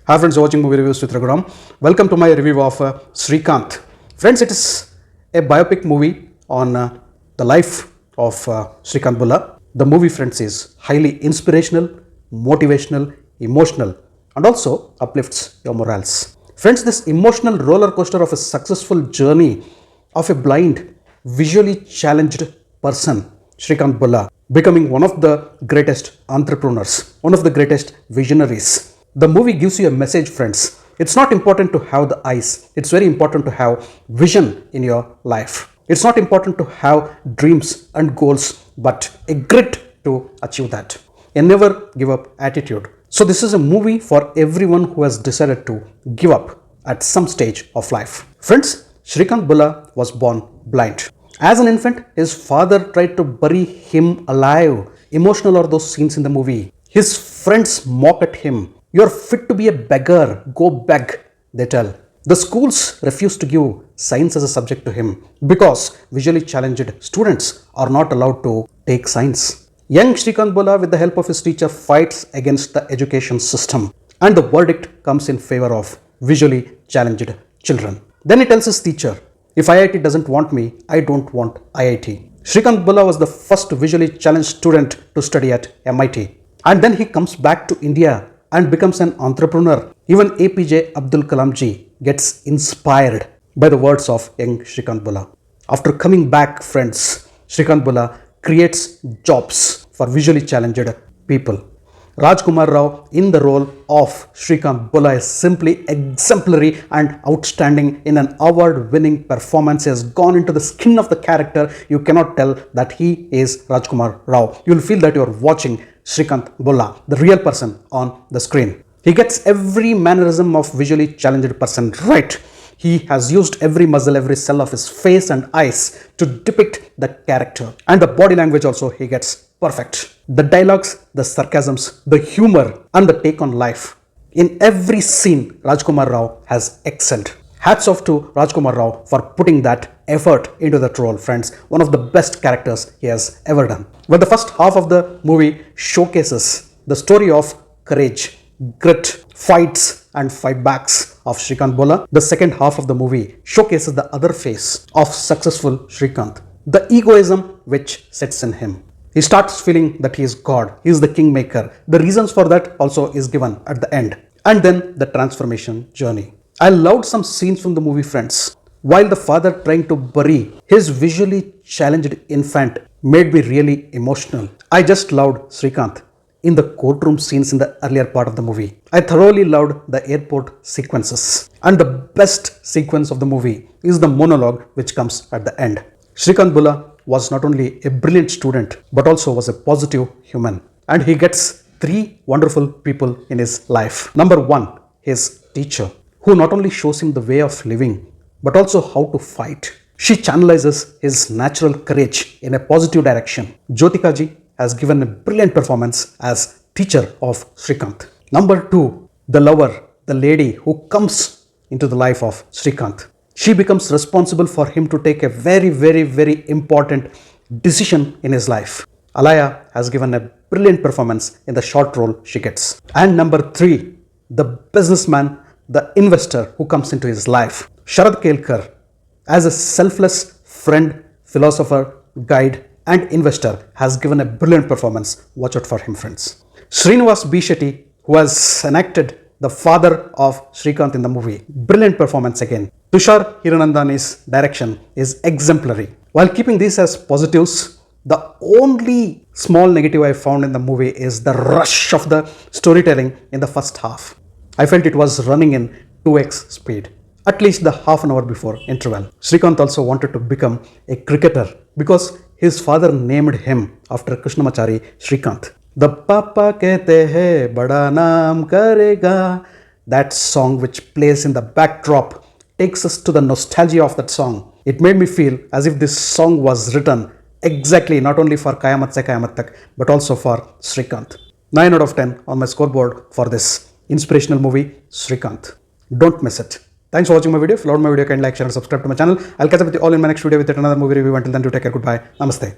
Hi friends, you're watching Movie Reviews with Raghuram. Welcome to my review of SRIKANTH. Friends, it is a biopic movie on the life of Shrikant Bulla. The movie, friends, is highly inspirational, motivational, emotional, and also uplifts your morals. Friends, this emotional roller coaster of a successful journey of a blind, visually challenged person, Shrikant Bulla, becoming one of the greatest entrepreneurs, one of the greatest visionaries. The movie gives you a message, friends. It's not important to have the eyes. It's very important to have vision in your life. It's not important to have dreams and goals, but a grit to achieve that. A never give up attitude. So this is a movie for everyone who has decided to give up at some stage of life. Friends, Shrikant Bulla was born blind. As an infant, his father tried to bury him alive. Emotional are those scenes in the movie. His friends mock at him. You're fit to be a beggar, go beg, they tell. The schools refuse to give science as a subject to him because visually challenged students are not allowed to take science. Young Shrikant Bulla, with the help of his teacher, fights against the education system, and the verdict comes in favor of visually challenged children. Then he tells his teacher, if IIT doesn't want me, I don't want IIT. Shrikant Bulla was the first visually challenged student to study at MIT. And then he comes back to India and becomes an entrepreneur. Even APJ Abdul Kalam ji gets inspired by the words of young Shrikant Bulla. After coming back, friends, Shrikant Bulla creates jobs for visually challenged people. Rajkummar Rao in the role of Shrikant Bulla is simply exemplary and outstanding in an award-winning performance. He has gone into the skin of the character. You cannot tell that he is Rajkummar Rao. You will feel that you are watching Shrikant Bulla, the real person on the screen. He gets every mannerism of visually challenged person right. He has used every muscle, every cell of his face and eyes to depict the character. And the body language also he gets perfect. The dialogues, the sarcasms, the humor and the take on life. In every scene, Rajkummar Rao has excelled. Hats off to Rajkummar Rao for putting that effort into that role, friends. One of the best characters he has ever done. Well, the first half of the movie showcases the story of courage, grit, fights and fight backs of Shrikant Bulla. The second half of the movie showcases the other face of successful Shrikant, the egoism which sets in him. He starts feeling that he is God, he is the kingmaker. The reasons for that also is given at the end. And then the transformation journey. I loved some scenes from the movie, friends. While the father trying to bury his visually challenged infant made me really emotional. I just loved Shrikant in the courtroom scenes in the earlier part of the movie. I thoroughly loved the airport sequences. And the best sequence of the movie is the monologue which comes at the end. Shrikant Bulla was not only a brilliant student but also was a positive human. And he gets three wonderful people in his life. Number one, his teacher, who not only shows him the way of living but also how to fight. She channelizes his natural courage in a positive direction. Jyothika ji has given a brilliant performance as teacher of Shrikant. Number two, the lover, the lady who comes into the life of Shrikant. She becomes responsible for him to take a very important decision in his life. Alaya has given a brilliant performance in the short role she gets. And number three, the businessman, the investor who comes into his life. Sharad Khelkar, as a selfless friend, philosopher, guide and investor, has given a brilliant performance. Watch out for him, friends. Srinivas B. Shetty, who has enacted the father of Shrikant in the movie. Brilliant performance again. Tushar Hiranandani's direction is exemplary. While keeping these as positives, the only small negative I found in the movie is the rush of the storytelling in the first half. I felt it was running in 2x speed, at least the half an hour before interval. Shrikant also wanted to become a cricketer because his father named him after Krishnamachari Shrikant. The Papa kehte hai bada naam karega. That song which plays in the backdrop takes us to the nostalgia of that song. It made me feel as if this song was written exactly not only for Kayamat se Kayamat tak but also for Shrikant. 9 out of 10 on my scoreboard for this inspirational movie Shrikant. Don't miss it. Thanks for watching my video. If you loved my video, kindly like, share and subscribe to my channel. I'll catch up with you all in my next video with yet another movie review. Until then, do take care. Goodbye. Namaste.